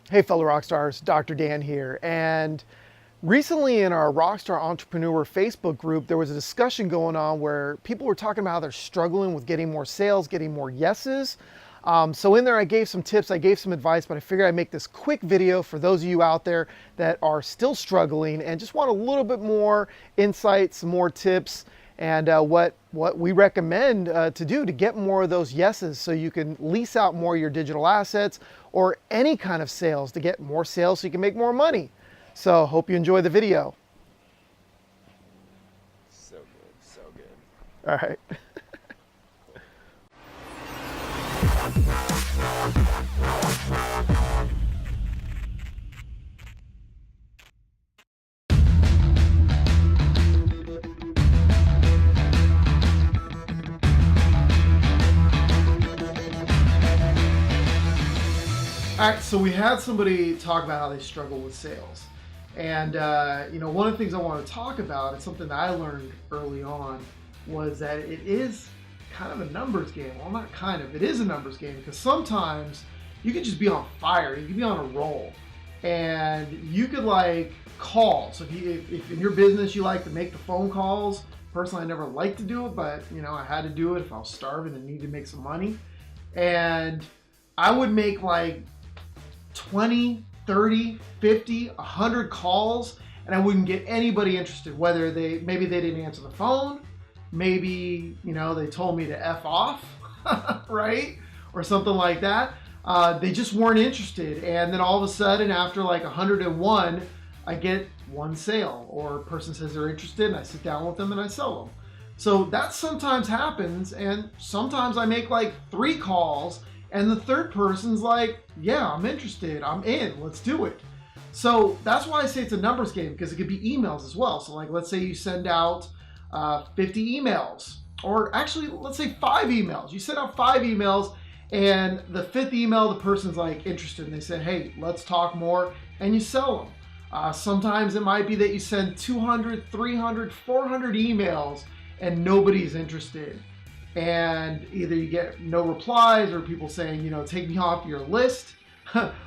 Hey fellow Rockstars, Dr. Dan here. And recently in our Rockstar Entrepreneur Facebook group, there was a discussion going on where people were talking about how they're struggling with getting more sales, getting more yeses. So in there I gave some tips, I gave some advice, but I figured I'd make this quick video for those of you out there that are still struggling and just want a little bit more insight, some more tips, and what we recommend to do to get more of those yeses so you can lease out more of your digital assets or any kind of sales to get more sales so you can make more money. So hope you enjoy the video. So good, so good. All right. All right, so we had somebody talk about how they struggle with sales. And, one of the things I want to talk about, and something that I learned early on, was that it is kind of a numbers game. Well, not kind of, it is a numbers game, because sometimes you could just be on fire, you could be on a roll, and you could like call. So if in your business you like to make the phone calls, personally I never liked to do it, but I had to do it if I was starving and needed to make some money. And I would make like 20, 30, 50, 100 calls, and I wouldn't get anybody interested, whether maybe they didn't answer the phone, maybe, they told me to F off, right? Or something like that. They just weren't interested. And then all of a sudden, after like 101, I get one sale, or a person says they're interested, and I sit down with them and I sell them. So that sometimes happens, and sometimes I make like 3 calls, and the third person's like, yeah, I'm interested, I'm in, let's do it. So that's why I say it's a numbers game, because it could be emails as well. So like, let's say you send out 50 emails, or actually, let's say 5 emails. You send out 5 emails, and the 5th email, the person's like interested, and they say, hey, let's talk more, and you sell them. Sometimes it might be that you send 200, 300, 400 emails, and nobody's interested. And either you get no replies, or people saying, take me off your list,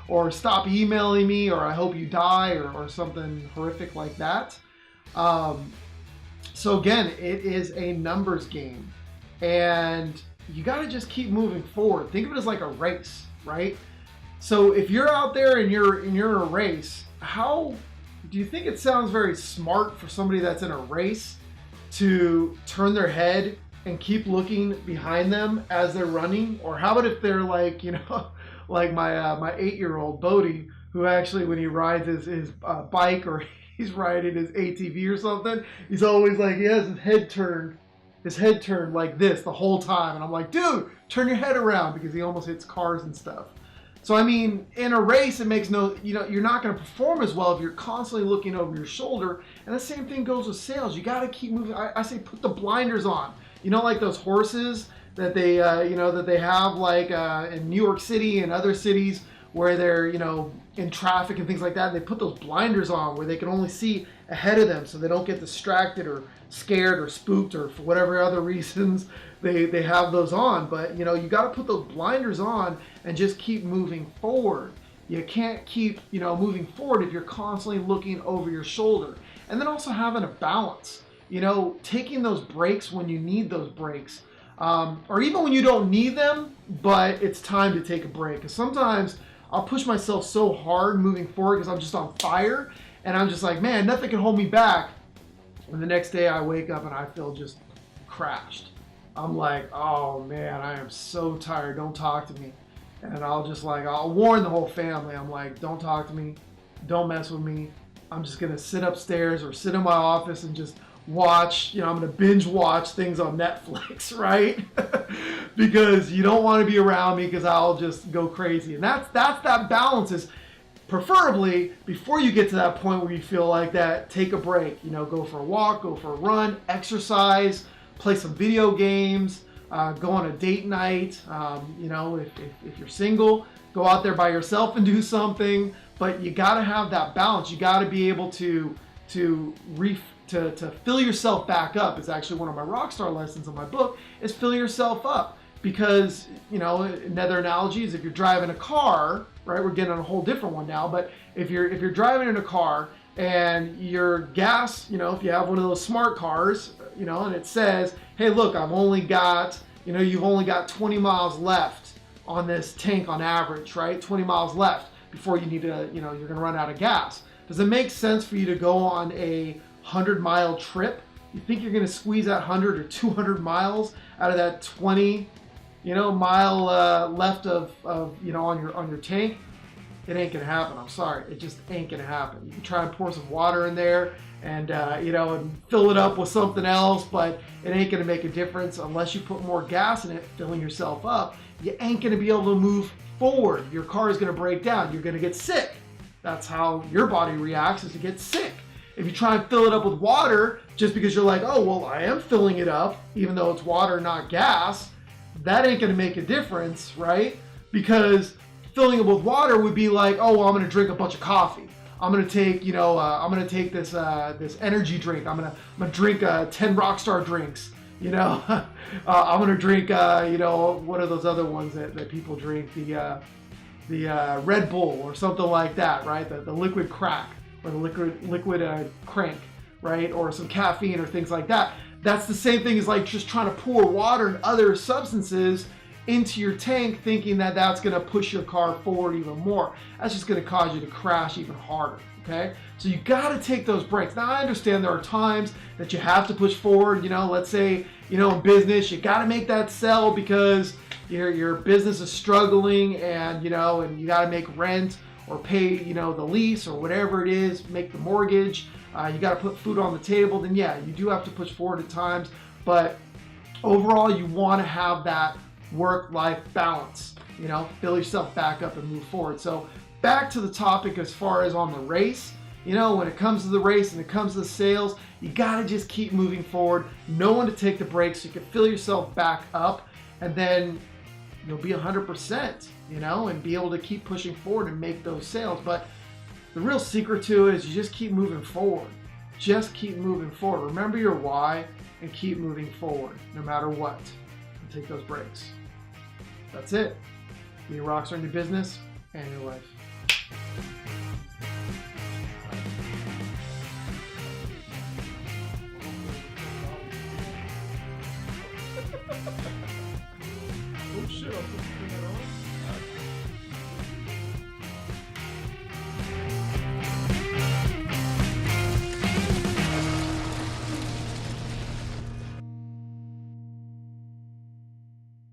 or stop emailing me, or I hope you die, or something horrific like that. So again, it is a numbers game, and you got to just keep moving forward. Think of it as like a race, right? So if you're out there and you're in a race, how do you think it sounds very smart for somebody that's in a race to turn their head and keep looking behind them as they're running? Or how about if they're like, like my 8-year-old Bodie, who actually, when he rides his bike, or he's riding his ATV or something, he's always like, he has his head turned like this the whole time. And I'm like, dude, turn your head around, because he almost hits cars and stuff. So I mean, in a race, it makes you're not going to perform as well if you're constantly looking over your shoulder. And the same thing goes with sales. You got to keep moving. I say put the blinders on. Like those horses that they have like in New York City and other cities where they're in traffic and things like that. They put those blinders on where they can only see ahead of them, so they don't get distracted or scared or spooked, or for whatever other reasons they have those on. But you got to put those blinders on and just keep moving forward. You can't keep moving forward if you're constantly looking over your shoulder. And then also having a balance. Taking those breaks when you need those breaks, or even when you don't need them, but it's time to take a break. Because sometimes I'll push myself so hard moving forward because I'm just on fire, and I'm just like, man, nothing can hold me back. And the next day I wake up and I feel just crashed. I'm like, oh man, I am so tired, don't talk to me. And I'll warn the whole family. I'm like, don't talk to me, don't mess with me. I'm just gonna sit upstairs or sit in my office and just watch, I'm gonna binge watch things on Netflix, right? Because you don't want to be around me, because I'll just go crazy. And that's that balance. Is preferably, before you get to that point where you feel like that, take a break. Go for a walk, go for a run, exercise, play some video games, go on a date night. If you're single, go out there by yourself and do something. But you got to have that balance. You got to be able to fill yourself back up. Is actually one of my RockStar lessons in my book, is fill yourself up. Because, another analogy is, if you're driving a car right? We're getting on a whole different one now. But if you're driving in a car and your gas, if you have one of those smart cars, and it says, hey, look, you've only got 20 miles left on this tank on average, right? 20 miles left before you need to, you're going to run out of gas. Does it make sense for you to go on a 100-mile trip? You think you're going to squeeze that 100 or 200 miles out of that 20, mile left of on your tank? It ain't gonna happen. I'm sorry, it just ain't gonna happen. You can try and pour some water in there and and fill it up with something else, but it ain't gonna make a difference unless you put more gas in it, filling yourself up. You ain't gonna be able to move forward. Your car is gonna break down. You're gonna get sick. That's how your body reacts, is to get sick. If you try and fill it up with water just because you're like, oh, well, I am filling it up, even though it's water, not gas, that ain't gonna make a difference, right? Because filling it with water would be like, oh, well, I'm gonna drink a bunch of coffee. I'm gonna take, this this energy drink. I'm gonna drink 10 RockStar drinks. I'm gonna drink, what are those other ones that people drink? The Red Bull or something like that, right? The liquid crack or the liquid crank, right? Or some caffeine or things like that. That's the same thing as like just trying to pour water and other substances into your tank thinking that that's going to push your car forward even more. That's just going to cause you to crash even harder, okay? So you got to take those breaks. Now I understand there are times that you have to push forward, let's say, in business, you got to make that sell because your business is struggling and you got to make rent or pay, the lease or whatever it is, make the mortgage. You got to put food on the table. Then yeah, you do have to push forward at times, but overall you want to have that work-life balance, fill yourself back up and move forward. So back to the topic as far as on the race, when it comes to the race and it comes to the sales, you got to just keep moving forward, know when to take the breaks so you can fill yourself back up, and then you'll be 100%, and be able to keep pushing forward and make those sales. But the real secret to it is you just keep moving forward. Just keep moving forward. Remember your why and keep moving forward no matter what. And take those breaks. That's it. Be a rockstar in your business and your life. Oh shit, I'm putting that on.